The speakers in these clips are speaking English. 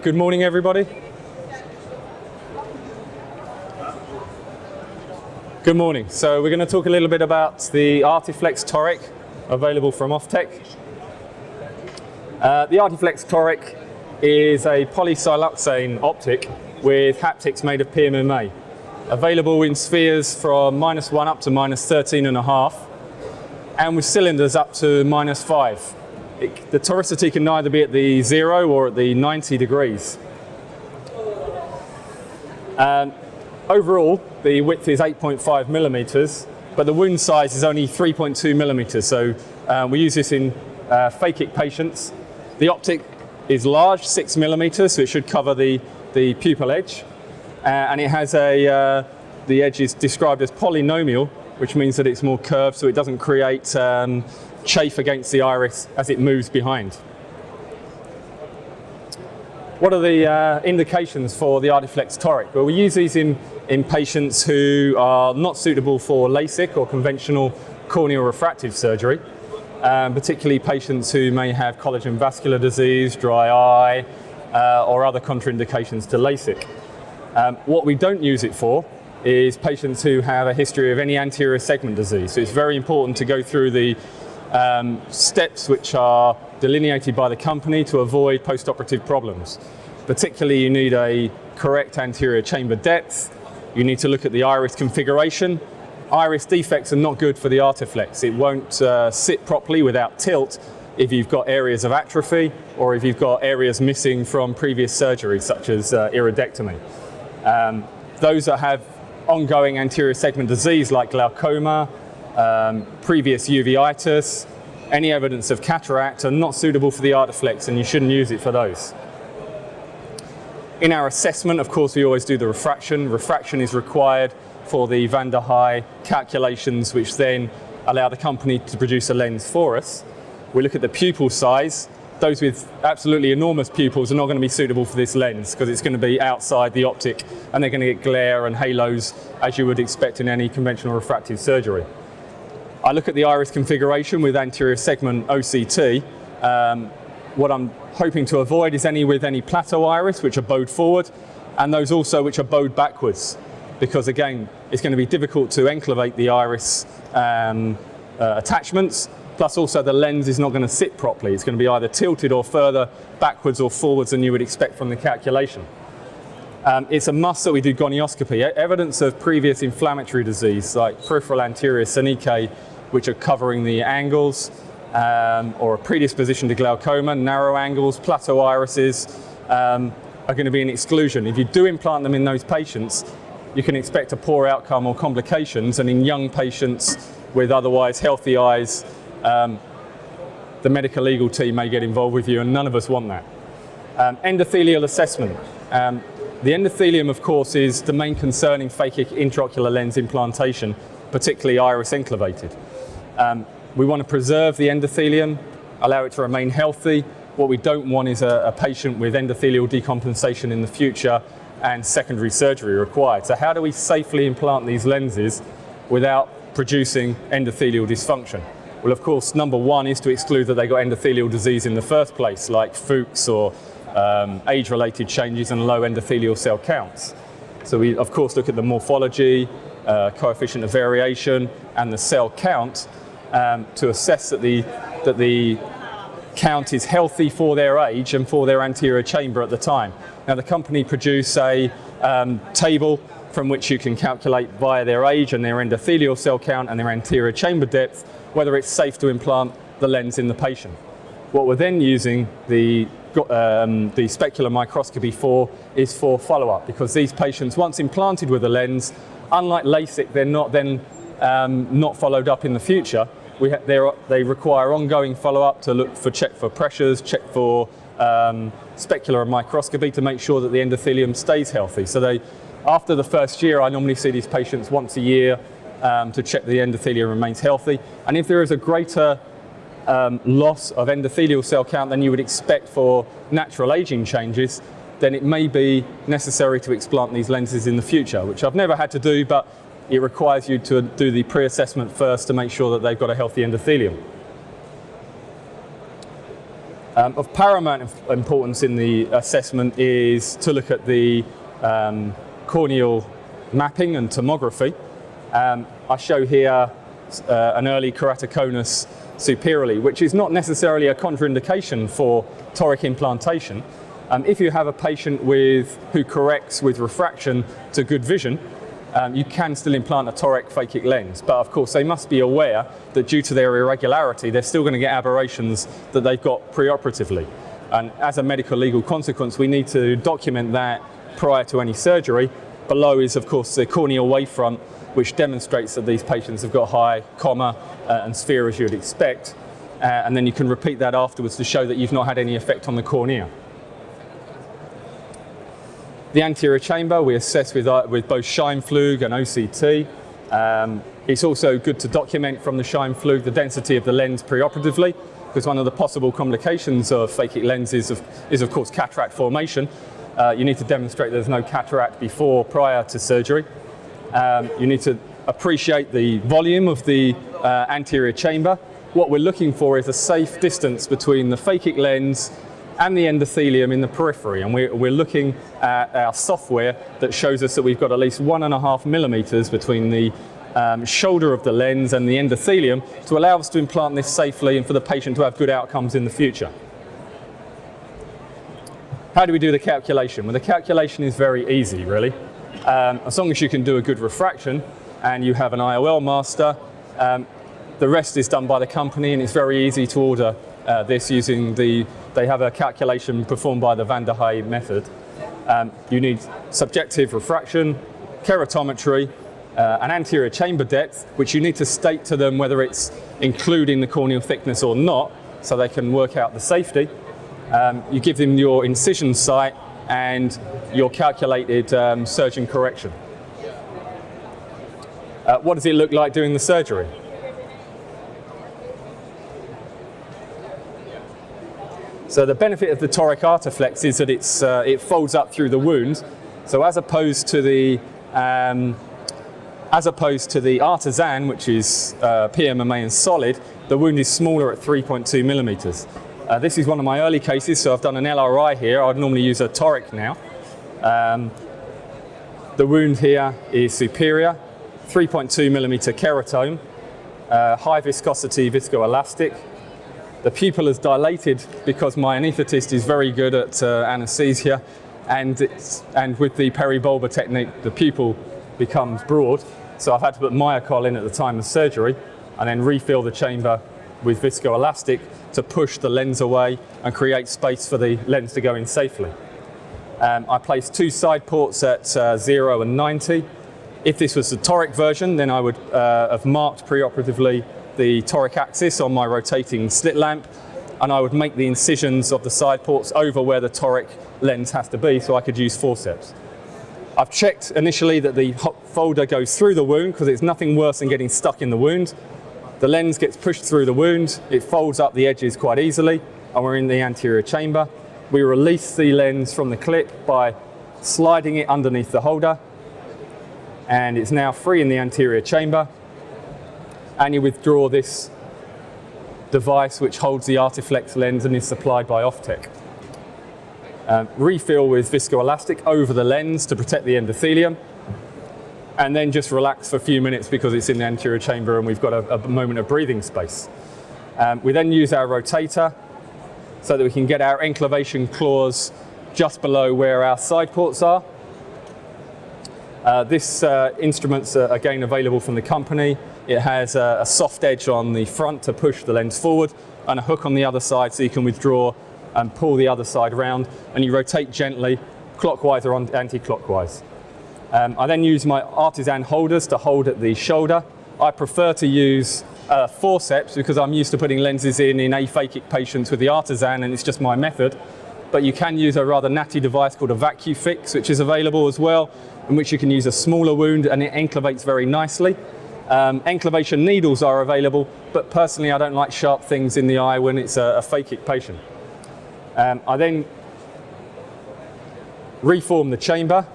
Good morning, everybody. Good morning. So we're going to talk a little bit about the Artiflex Toric, available from Oftec. The Artiflex Toric is a polysiloxane optic with haptics made of PMMA, available in spheres from -1 up to -13.5, and with cylinders up to -5. The toricity can either be at the 0 or at the 90 degrees. Overall, the width is 8.5 millimeters, but the wound size is only 3.2 millimeters. So we use this in phakic patients. The optic is large, 6 millimeters, so it should cover the pupil edge. And it has the edge is described as polynomial, which means that it's more curved, so it doesn't create chafe against the iris as it moves behind. What are the indications for the Artiflex Toric? Well, we use these in patients who are not suitable for LASIK or conventional corneal refractive surgery, particularly patients who may have collagen vascular disease, dry eye, or other contraindications to LASIK. What we don't use it for is patients who have a history of any anterior segment disease. So it's very important to go through the steps which are delineated by the company to avoid post-operative problems. Particularly, you need a correct anterior chamber depth. You need to look at the iris configuration. Iris defects are not good for the Artiflex. It won't sit properly without tilt if you've got areas of atrophy or if you've got areas missing from previous surgery, such as iridectomy. Those that have ongoing anterior segment disease like glaucoma, previous uveitis, any evidence of cataract are not suitable for the Artiflex, and you shouldn't use it for those. In our assessment, of course, we always do the refraction. Refraction is required for the Van der Haay calculations, which then allow the company to produce a lens for us. We look at the pupil size. Those with absolutely enormous pupils are not going to be suitable for this lens because it's going to be outside the optic and they're going to get glare and halos as you would expect in any conventional refractive surgery. I look at the iris configuration with anterior segment OCT. What I'm hoping to avoid is any with any plateau iris, which are bowed forward, and those also which are bowed backwards, because again, it's going to be difficult to enclavate the iris attachments, plus also the lens is not going to sit properly. It's going to be either tilted or further backwards or forwards than you would expect from the calculation. It's a must that we do gonioscopy. Evidence of previous inflammatory disease, like peripheral anterior senicae, which are covering the angles, or a predisposition to glaucoma, narrow angles, plateau irises, are going to be an exclusion. If you do implant them in those patients, you can expect a poor outcome or complications, and in young patients with otherwise healthy eyes, the medical legal team may get involved with you, and none of us want that. Endothelial assessment. The endothelium, of course, is the main concern in phakic intraocular lens implantation, particularly iris enclavated. We want to preserve the endothelium, allow it to remain healthy. What we don't want is a patient with endothelial decompensation in the future and secondary surgery required. So how do we safely implant these lenses without producing endothelial dysfunction? Well, of course, number one is to exclude that they got endothelial disease in the first place, like Fuchs or age-related changes and low endothelial cell counts. So we, of course, look at the morphology, coefficient of variation, and the cell count to assess that the count is healthy for their age and for their anterior chamber at the time. Now, the company produce a table from which you can calculate via their age and their endothelial cell count and their anterior chamber depth whether it's safe to implant the lens in the patient. What we're then using the specular microscopy for is for follow-up, because these patients, once implanted with a lens, unlike LASIK, they're not then not followed up in the future. They require ongoing follow-up to check for pressures, check for specular microscopy to make sure that the endothelium stays healthy. So after the first year, I normally see these patients once a year to check the endothelium remains healthy. And if there is a greater loss of endothelial cell count than you would expect for natural aging changes, then it may be necessary to explant these lenses in the future, which I've never had to do, but it requires you to do the pre-assessment first to make sure that they've got a healthy endothelium. Of paramount importance in the assessment is to look at the corneal mapping and tomography. I show here an early keratoconus superiorly, which is not necessarily a contraindication for toric implantation. If you have a patient who corrects with refraction to good vision, you can still implant a toric phakic lens, but of course they must be aware that due to their irregularity, they're still going to get aberrations that they've got preoperatively. And as a medical legal consequence, we need to document that prior to any surgery. Below is, of course, the corneal wavefront, which demonstrates that these patients have got high comma and sphere as you'd expect. And then you can repeat that afterwards to show that you've not had any effect on the cornea. The anterior chamber we assess with both Scheimpflug and OCT. It's also good to document from the Scheimpflug the density of the lens preoperatively, because one of the possible complications of phakic lenses is of course cataract formation. You need to demonstrate there's no cataract prior to surgery. You need to appreciate the volume of the anterior chamber. What we're looking for is a safe distance between the phakic lens and the endothelium in the periphery, and we're looking at our software that shows us that we've got at least 1.5 millimeters between the shoulder of the lens and the endothelium to allow us to implant this safely and for the patient to have good outcomes in the future. How do we do the calculation? Well, the calculation is very easy, really. As long as you can do a good refraction and you have an IOL master, the rest is done by the company, and it's very easy to order this using they have a calculation performed by the Van der Heij method. You need subjective refraction, keratometry, an anterior chamber depth, which you need to state to them whether it's including the corneal thickness or not, so they can work out the safety. You give them your incision site and your calculated surgeon correction. What does it look like doing the surgery? So the benefit of the toric Artiflex is that it folds up through the wound. So as opposed to the Artisan, which is PMMA and solid, the wound is smaller at 3.2 millimeters. This is one of my early cases, so I've done an LRI here. I'd normally use a toric now. The wound here is superior, 3.2 millimeter keratome, high viscosity viscoelastic. The pupil is dilated because my anaesthetist is very good at anesthesia, and with the peribulbar technique, the pupil becomes broad. So I've had to put Myocol in at the time of surgery and then refill the chamber with viscoelastic to push the lens away and create space for the lens to go in safely. I placed 2 side ports at 0 and 90. If this was the toric version, then I would have marked preoperatively the toric axis on my rotating slit lamp, and I would make the incisions of the side ports over where the toric lens has to be, so I could use forceps. I've checked initially that the folder goes through the wound, because it's nothing worse than getting stuck in the wound. The lens gets pushed through the wound, it folds up the edges quite easily, and we're in the anterior chamber. We release the lens from the clip by sliding it underneath the holder, and it's now free in the anterior chamber. And you withdraw this device which holds the Artiflex lens and is supplied by Oftec. Refill with viscoelastic over the lens to protect the endothelium, and then just relax for a few minutes because it's in the anterior chamber and we've got a moment of breathing space. We then use our rotator so that we can get our enclavation claws just below where our side ports are. This instrument's again available from the company. It has a soft edge on the front to push the lens forward and a hook on the other side so you can withdraw and pull the other side round, and you rotate gently clockwise or anti-clockwise. I then use my Artisan holders to hold at the shoulder. I prefer to use forceps because I'm used to putting lenses in aphakic patients with the Artisan, and it's just my method. But you can use a rather natty device called a VacuFix, which is available as well, in which you can use a smaller wound and it enclavates very nicely. Enclavation needles are available, but personally I don't like sharp things in the eye when it's a phakic patient. I then reform the chamber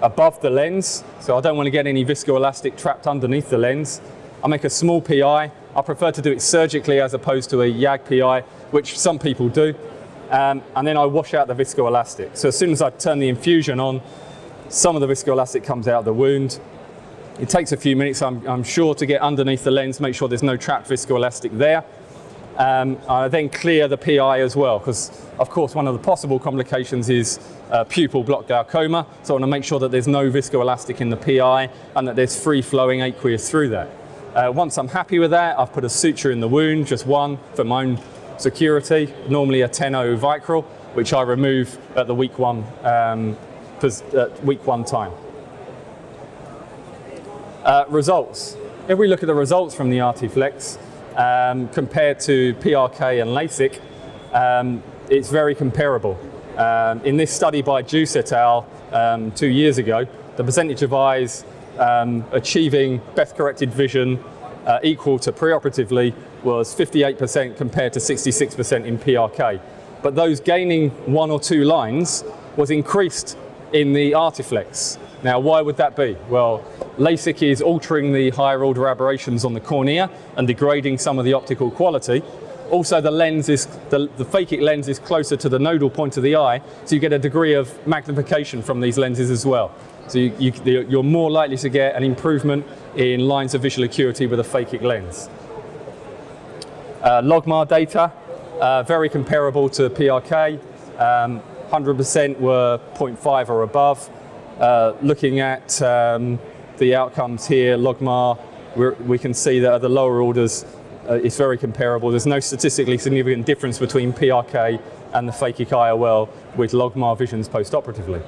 above the lens, so I don't want to get any viscoelastic trapped underneath the lens. I make a small PI I prefer to do it surgically as opposed to a YAG PI, which some people do. And then I wash out the viscoelastic. So as soon as I turn the infusion on, some of the viscoelastic comes out of the wound. It takes a few minutes, I'm sure, to get underneath the lens, make sure there's no trapped viscoelastic there. I then clear the PI as well, because of course one of the possible complications is pupil block glaucoma, so I want to make sure that there's no viscoelastic in the PI and that there's free flowing aqueous through that. Once I'm happy with that, I've put a suture in the wound, just one for my own security, normally a 10-0 Vicryl, which I remove at the week one time. Results. If we look at the results from the Artiflex, compared to PRK and LASIK, it's very comparable. In this study by Juice et al. 2 years ago, the percentage of eyes achieving best-corrected vision equal to preoperatively was 58% compared to 66% in PRK. But those gaining 1 or 2 lines was increased in the Artiflex. Now, why would that be? Well, LASIK is altering the higher order aberrations on the cornea and degrading some of the optical quality. Also, the lens is the phakic lens is closer to the nodal point of the eye, so you get a degree of magnification from these lenses as well. So you're more likely to get an improvement in lines of visual acuity with a phakic lens. Logmar data, very comparable to PRK. 100% were 0.5 or above. Looking at the outcomes here, Logmar, we can see that at the lower orders, it's very comparable. There's no statistically significant difference between PRK and the phakic IOL with Logmar visions post-operatively.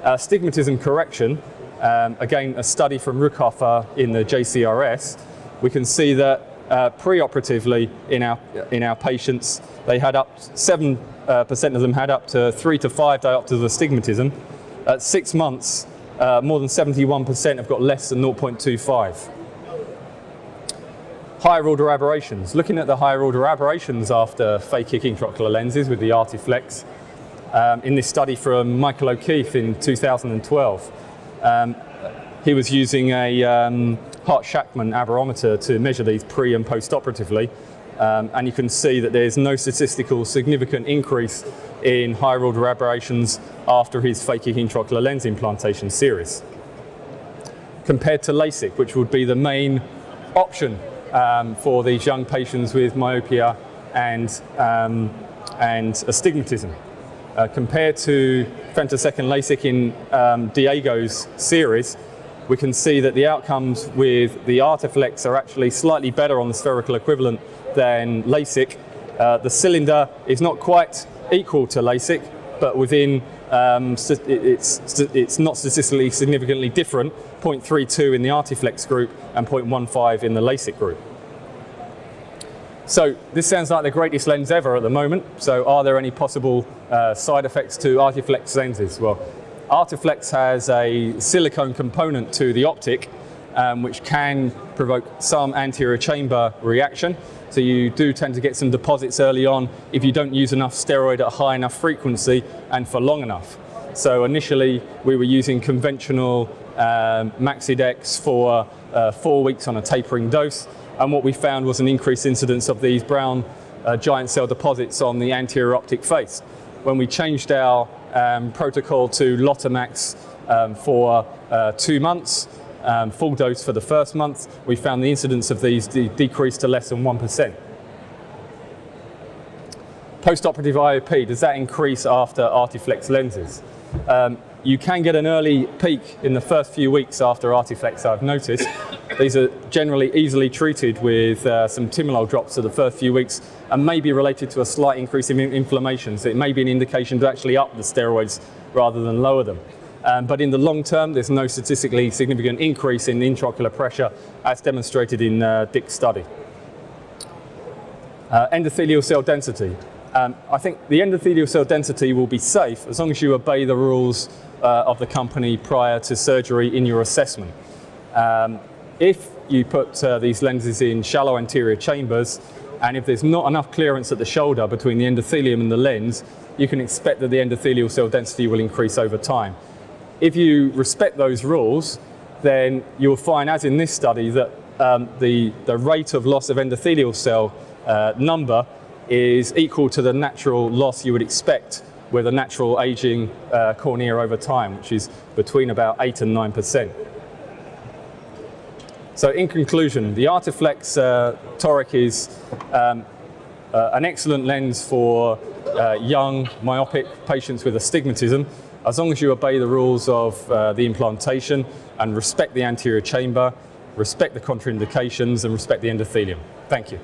Stigmatism correction, again, a study from Ruckhofer in the JCRS, we can see that pre-operatively in our patients, they had up 7% of them had up to 3 to 5 diopters of astigmatism. At 6 months, more than 71% have got less than 0.25. Higher order aberrations. Looking at the higher order aberrations after phakic intraocular lenses with the Artiflex, in this study from Michael O'Keefe in 2012, he was using a Hart-Shachtman aberrometer to measure these pre and post-operatively, and you can see that there's no statistical significant increase in higher order aberrations after his phakic intraocular lens implantation series. Compared to LASIK, which would be the main option for these young patients with myopia and astigmatism. Compared to femtosecond LASIK in Diego's series, we can see that the outcomes with the Artiflex are actually slightly better on the spherical equivalent than LASIK. The cylinder is not quite equal to LASIK, but within it's not statistically significantly different, 0.32 in the Artiflex group and 0.15 in the LASIK group. So this sounds like the greatest lens ever at the moment. So are there any possible side effects to Artiflex lenses? Well, Artiflex has a silicone component to the optic, which can provoke some anterior chamber reaction. So you do tend to get some deposits early on if you don't use enough steroid at a high enough frequency and for long enough. So initially we were using conventional Maxidex for 4 weeks on a tapering dose, and what we found was an increased incidence of these brown giant cell deposits on the anterior optic face. When we changed our protocol to Lotamax for 2 months, full dose for the first month, we found the incidence of these decreased to less than 1%. Post-operative IOP, does that increase after Artiflex lenses? You can get an early peak in the first few weeks after Artiflex, I've noticed. These are generally easily treated with some timolol drops for the first few weeks and may be related to a slight increase in inflammation. So it may be an indication to actually up the steroids rather than lower them. But in the long term, there's no statistically significant increase in intraocular pressure as demonstrated in Dick's study. Endothelial cell density. I think the endothelial cell density will be safe as long as you obey the rules of the company prior to surgery in your assessment. If you put these lenses in shallow anterior chambers, and if there's not enough clearance at the shoulder between the endothelium and the lens, you can expect that the endothelial cell density will increase over time. If you respect those rules, then you'll find, as in this study, that the rate of loss of endothelial cell number is equal to the natural loss you would expect with a natural aging cornea over time, which is between about 8 and 9%. So in conclusion, the Artiflex toric is an excellent lens for young myopic patients with astigmatism, as long as you obey the rules of the implantation and respect the anterior chamber, respect the contraindications and respect the endothelium. Thank you.